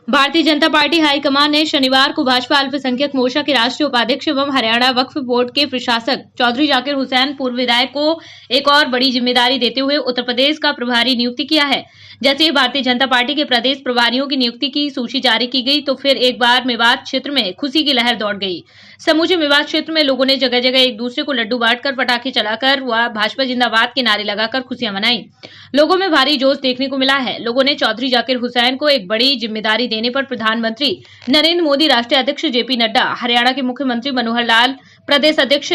Bharatiya Janata party high command ने शनिवार को भाजपा अल्पसंख्यक मोर्चा के राष्ट्रीय उपाध्यक्ष एवं हरियाणा वक्फ बोर्ड के प्रशासक चौधरी जाकिर हुसैन पूर्व विधायक को एक और बड़ी जिम्मेदारी देते हुए उत्तर प्रदेश का प्रभारी नियुक्ति किया है। जैसे ही भारतीय जनता पार्टी के प्रदेश प्रभारियों की नियुक्ति की सूची जारी की गई तो फिर एक बार मेवात क्षेत्र में खुशी की लहर दौड़ गई। समूचे मेवात क्षेत्र में लोगों ने जगह जगह एक दूसरे को लड्डू बांटकर, पटाखे चलाकर व भाजपा जिंदाबाद के नारे लगाकर खुशियां मनाई। लोगों में भारी जोश देखने को मिला है। लोगों ने चौधरी जाकिर हुसैन को एक बड़ी जिम्मेदारी देने पर प्रधानमंत्री नरेंद्र मोदी, राष्ट्रीय अध्यक्ष जेपी नड्डा, हरियाणा के मुख्यमंत्री मनोहर लाल, प्रदेश अध्यक्ष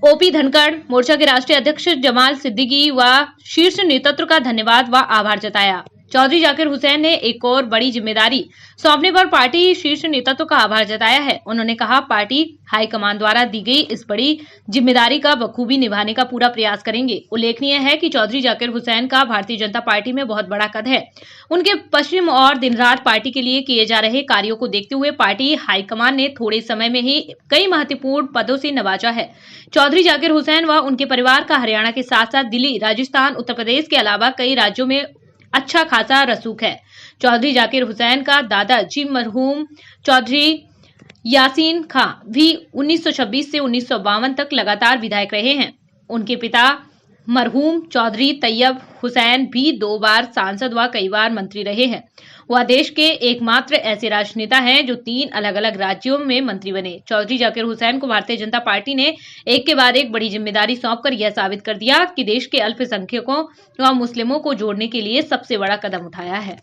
ओपी धनखड़, मोर्चा के राष्ट्रीय अध्यक्ष जमाल सिद्दीकी व शीर्ष नेतृत्व का धन्यवाद व आभार जताया। चौधरी जाकिर हुसैन ने एक और बड़ी जिम्मेदारी सौंपने पर पार्टी शीर्ष नेतृत्व का आभार जताया है। उन्होंने कहा, पार्टी हाईकमान द्वारा दी गई इस बड़ी जिम्मेदारी का बखूबी निभाने का पूरा प्रयास करेंगे। उल्लेखनीय है कि चौधरी जाकिर हुसैन का भारतीय जनता पार्टी में बहुत बड़ा कद है। उनके पश्चिम और दिन रात पार्टी के लिए किए जा रहे कार्यों को देखते हुए पार्टी हाईकमान ने थोड़े समय में ही कई महत्वपूर्ण पदों से नवाजा है। चौधरी जाकिर हुसैन व उनके परिवार का हरियाणा के साथ साथ दिल्ली, राजस्थान, उत्तर प्रदेश के अलावा कई राज्यों में अच्छा खासा रसूख है। चौधरी जाकिर हुसैन का दादा जी मरहूम चौधरी यासीन खां भी 1926 से 1952 तक लगातार विधायक रहे हैं। उनके पिता मरहूम चौधरी तैयब हुसैन भी 2 बार सांसद व कई बार मंत्री रहे हैं। वह देश के एकमात्र ऐसे राजनेता हैं जो 3 अलग अलग राज्यों में मंत्री बने। चौधरी जाकिर हुसैन को भारतीय जनता पार्टी ने एक के बाद एक बड़ी जिम्मेदारी सौंपकर यह साबित कर दिया कि देश के अल्पसंख्यकों व मुस्लिमों को जोड़ने के लिए सबसे बड़ा कदम उठाया है।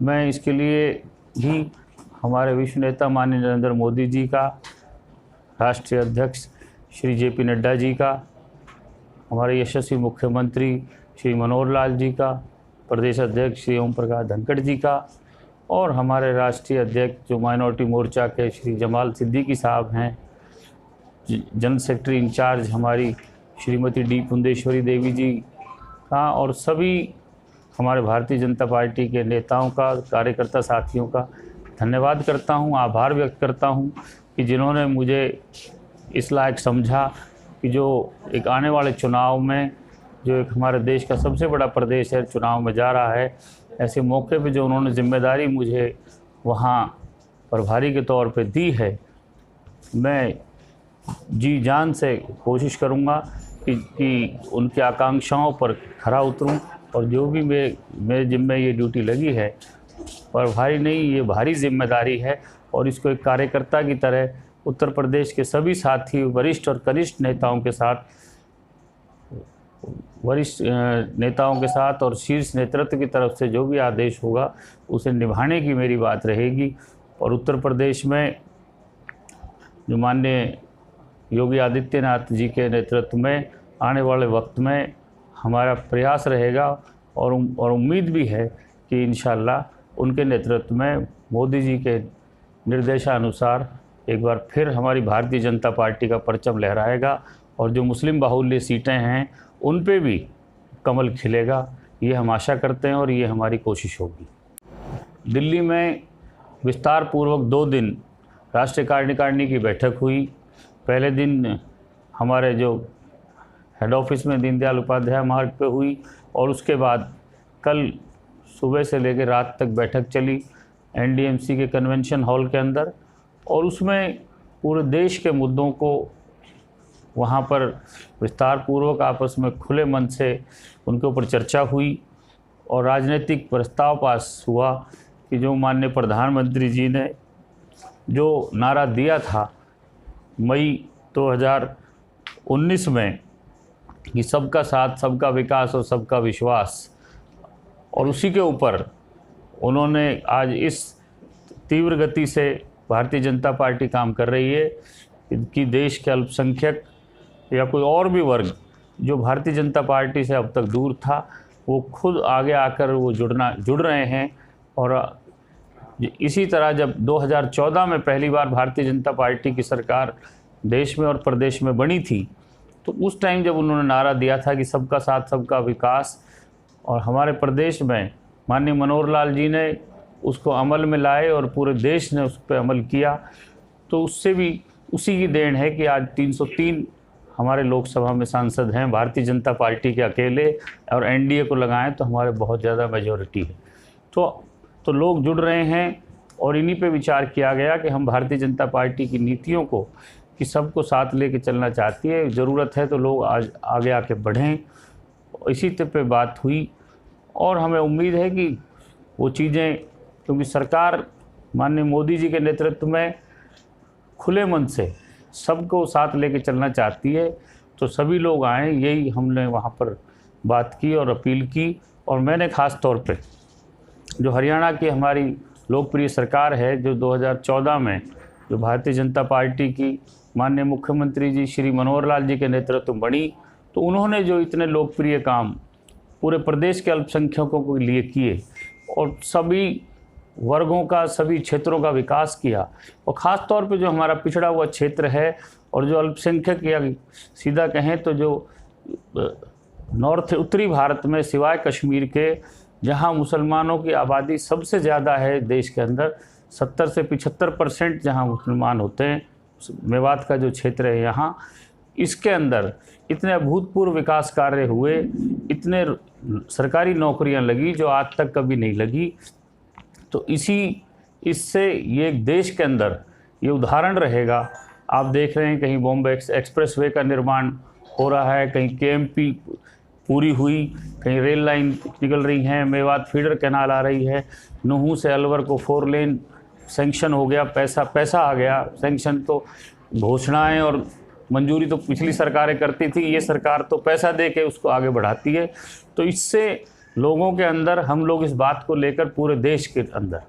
मैं इसके लिए ही हमारे विश्व नेता माननीय नरेंद्र मोदी जी का, राष्ट्रीय अध्यक्ष श्री जेपी नड्डा जी का, हमारे यशस्वी मुख्यमंत्री श्री मनोहर लाल जी का, प्रदेश अध्यक्ष श्री ओम प्रकाश धनखड़ जी का और हमारे राष्ट्रीय अध्यक्ष जो माइनॉरिटी मोर्चा के श्री जमाल सिद्दीकी साहब हैं, जनरल सेक्रेटरी इंचार्ज हमारी श्रीमती डी पुंदेश्वरी देवी जी का और सभी हमारे भारतीय जनता पार्टी के नेताओं का, कार्यकर्ता साथियों का धन्यवाद करता हूं, आभार व्यक्त करता हूं कि जिन्होंने मुझे इस लायक समझा कि जो एक आने वाले चुनाव में जो एक हमारे देश का सबसे बड़ा प्रदेश है चुनाव में जा रहा है, ऐसे मौके पे जो उन्होंने जिम्मेदारी मुझे वहाँ प्रभारी के तौर पे दी है, मैं जी जान से कोशिश करूँगा कि उनकी आकांक्षाओं पर खरा उतरूँ और जो भी मेरे जिम्मे ये ड्यूटी लगी है, प्रभारी नहीं, ये भारी जिम्मेदारी है और इसको एक कार्यकर्ता की तरह उत्तर प्रदेश के सभी साथी, वरिष्ठ और कनिष्ठ नेताओं के साथ, और शीर्ष नेतृत्व की तरफ से जो भी आदेश होगा उसे निभाने की मेरी बात रहेगी। और उत्तर प्रदेश में जो माननीय योगी आदित्यनाथ जी के नेतृत्व में आने वाले वक्त में हमारा प्रयास रहेगा और उम्मीद भी है कि इंशाअल्लाह उनके नेतृत्व में मोदी जी के निर्देशानुसार एक बार फिर हमारी भारतीय जनता पार्टी का परचम लहराएगा और जो मुस्लिम बाहुल्य सीटें हैं उन पे भी कमल खिलेगा, ये हम आशा करते हैं और ये हमारी कोशिश होगी। दिल्ली में विस्तार पूर्वक 2 दिन राष्ट्रीय कार्यकारिणी की बैठक हुई। पहले दिन हमारे जो हेड ऑफिस में दीनदयाल उपाध्याय मार्ग पे हुई और उसके बाद कल सुबह से लेकर रात तक बैठक चली एनडीएमसी के कन्वेंशन हॉल के अंदर और उसमें पूरे देश के मुद्दों को वहाँ पर विस्तार पूर्वक आपस में खुले मन से उनके ऊपर चर्चा हुई और राजनीतिक प्रस्ताव पास हुआ कि जो माननीय प्रधानमंत्री जी ने जो नारा दिया था मई 2019 में कि सबका साथ, सबका विकास और सबका विश्वास, और उसी के ऊपर उन्होंने आज इस तीव्र गति से भारतीय जनता पार्टी काम कर रही है कि देश के अल्पसंख्यक या कोई और भी वर्ग जो भारतीय जनता पार्टी से अब तक दूर था वो खुद आगे आकर वो जुड़ रहे हैं। और इसी तरह जब 2014 में पहली बार भारतीय जनता पार्टी की सरकार देश में और प्रदेश में बनी थी तो उस टाइम जब उन्होंने नारा दिया था कि सबका साथ, सबका विकास, और हमारे प्रदेश में माननीय मनोहर लाल जी ने उसको अमल में लाए और पूरे देश ने उस पर अमल किया, तो उससे भी उसी की देन है कि आज 303 हमारे लोकसभा में सांसद हैं भारतीय जनता पार्टी के अकेले, और एनडीए को लगाएं तो हमारे बहुत ज़्यादा मेजॉरिटी है। तो तो लोग जुड़ रहे हैं और इन्हीं पे विचार किया गया कि हम भारतीय जनता पार्टी की नीतियों को कि सबको साथ लेके चलना चाहती है, ज़रूरत है तो लोग आज आगे आके बढ़ें। इसी पे बात हुई और हमें उम्मीद है कि वो चीज़ें, क्योंकि सरकार माननीय मोदी जी के नेतृत्व में खुले मन से सबको साथ लेके चलना चाहती है, तो सभी लोग आएँ, यही हमने वहाँ पर बात की और अपील की। और मैंने ख़ास तौर पे जो हरियाणा की हमारी लोकप्रिय सरकार है, जो 2014 में जो भारतीय जनता पार्टी की माननीय मुख्यमंत्री जी श्री मनोहर लाल जी के नेतृत्व में बनी, तो उन्होंने जो इतने लोकप्रिय काम पूरे प्रदेश के अल्पसंख्यकों के लिए किए और सभी वर्गों का, सभी क्षेत्रों का विकास किया, और ख़ास तौर पे जो हमारा पिछड़ा हुआ क्षेत्र है और जो अल्पसंख्यक या सीधा कहें तो जो नॉर्थ उत्तरी भारत में सिवाय कश्मीर के, जहां मुसलमानों की आबादी सबसे ज़्यादा है देश के अंदर, 70 से 75% जहां मुसलमान होते हैं, मेवात का जो क्षेत्र है यहाँ, इसके अंदर इतने अभूतपूर्व विकास कार्य हुए, इतने सरकारी नौकरियां लगी जो आज तक कभी नहीं लगी। तो इससे ये एक देश के अंदर ये उदाहरण रहेगा। आप देख रहे हैं कहीं बॉम्बे एक्सप्रेसवे का निर्माण हो रहा है, कहीं केएमपी पूरी हुई, कहीं रेल लाइन निकल रही हैं, मेवात फीडर कैनाल आ रही है, नूहू से अलवर को 4 लेन सैंक्शन हो गया, पैसा आ गया। सैंक्शन तो घोषणाएं और मंजूरी तो पिछली सरकारें करती थी, ये सरकार तो पैसा दे के उसको आगे बढ़ाती है। तो इससे लोगों के अंदर, हम लोग इस बात को लेकर पूरे देश के अंदर,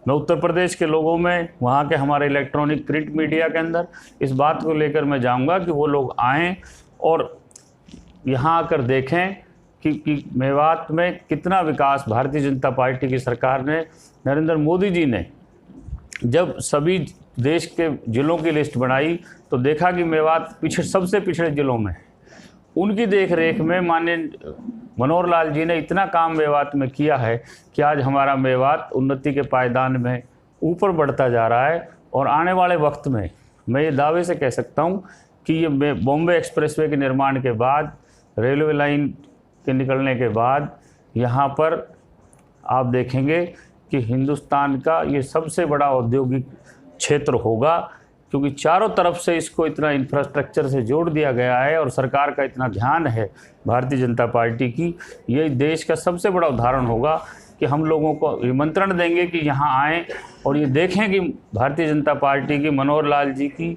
मैं उत्तर प्रदेश के लोगों में, वहाँ के हमारे इलेक्ट्रॉनिक प्रिंट मीडिया के अंदर इस बात को लेकर मैं जाऊँगा कि वो लोग आएँ और यहाँ आकर देखें कि मेवात में कितना विकास भारतीय जनता पार्टी की सरकार ने, नरेंद्र मोदी जी ने जब सभी देश के ज़िलों की लिस्ट बनाई तो देखा कि मेवात सबसे पिछड़े ज़िलों में, उनकी देख रेख में माननीय मनोहर लाल जी ने इतना काम मेवात में किया है कि आज हमारा मेवात उन्नति के पायदान में ऊपर बढ़ता जा रहा है। और आने वाले वक्त में मैं ये दावे से कह सकता हूँ कि ये बॉम्बे एक्सप्रेसवे के निर्माण के बाद, रेलवे लाइन के निकलने के बाद, यहाँ पर आप देखेंगे कि हिंदुस्तान का ये सबसे बड़ा औद्योगिक क्षेत्र होगा, क्योंकि चारों तरफ से इसको इतना इंफ्रास्ट्रक्चर से जोड़ दिया गया है और सरकार का इतना ध्यान है भारतीय जनता पार्टी की। ये देश का सबसे बड़ा उदाहरण होगा कि हम लोगों को निमंत्रण देंगे कि यहाँ आएँ और ये देखें कि भारतीय जनता पार्टी की, मनोहर लाल जी की,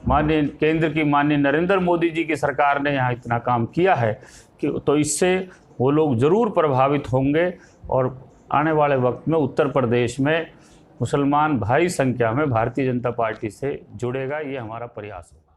माननीय केंद्र की माननीय नरेंद्र मोदी जी की सरकार ने यहाँ इतना काम किया है कि तो इससे वो लोग ज़रूर प्रभावित होंगे और आने वाले वक्त में उत्तर प्रदेश में मुसलमान भारी संख्या में भारतीय जनता पार्टी से जुड़ेगा, ये हमारा प्रयास होगा।